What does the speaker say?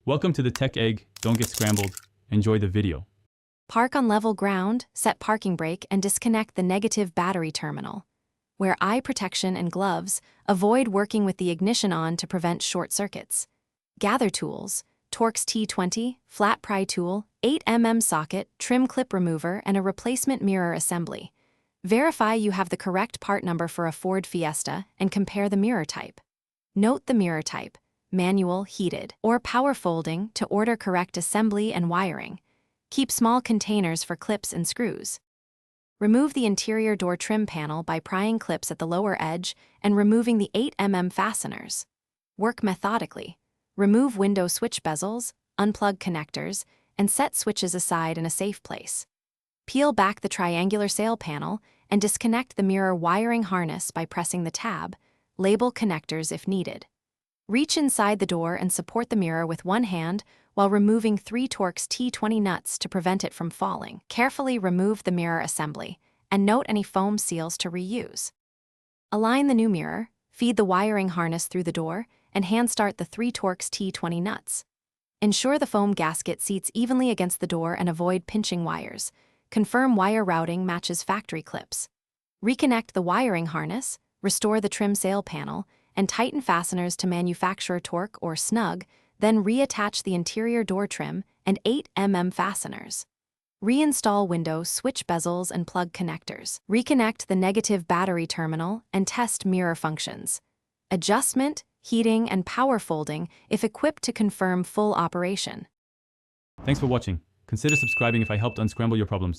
Welcome to the Tech Egg. Don't get scrambled. Enjoy the video. Park on level ground, set parking brake, and disconnect the negative battery terminal. Wear eye protection and gloves. Avoid working with the ignition on to prevent short circuits. Gather tools: Torx T20, flat pry tool, 8mm socket, trim clip remover, and a replacement mirror assembly. Verify you have the correct part number for a Ford Fiesta and compare the mirror type. Note the mirror type: manual, heated, or power folding to order correct assembly and wiring. Keep small containers for clips and screws. Remove the interior door trim panel by prying clips at the lower edge and removing the 8mm fasteners. Work methodically. Remove window switch bezels, unplug connectors, and set switches aside in a safe place. Peel back the triangular sail panel and disconnect the mirror wiring harness by pressing the tab. Label connectors if needed. Reach inside the door and support the mirror with one hand while removing 3 Torx T20 nuts to prevent it from falling. Carefully remove the mirror assembly and note any foam seals to reuse. Align the new mirror, feed the wiring harness through the door, and hand start the 3 Torx T20 nuts. Ensure the foam gasket seats evenly against the door and avoid pinching wires. Confirm wire routing matches factory clips. Reconnect the wiring harness, restore the trim sail panel, and tighten fasteners to manufacturer torque or snug, then reattach the interior door trim and 8mm fasteners. Reinstall window switch bezels and plug connectors. Reconnect the negative battery terminal and test mirror functions. Adjustment, heating, and power folding if equipped to confirm full operation. Thanks for watching. Consider subscribing if I helped unscramble your problems.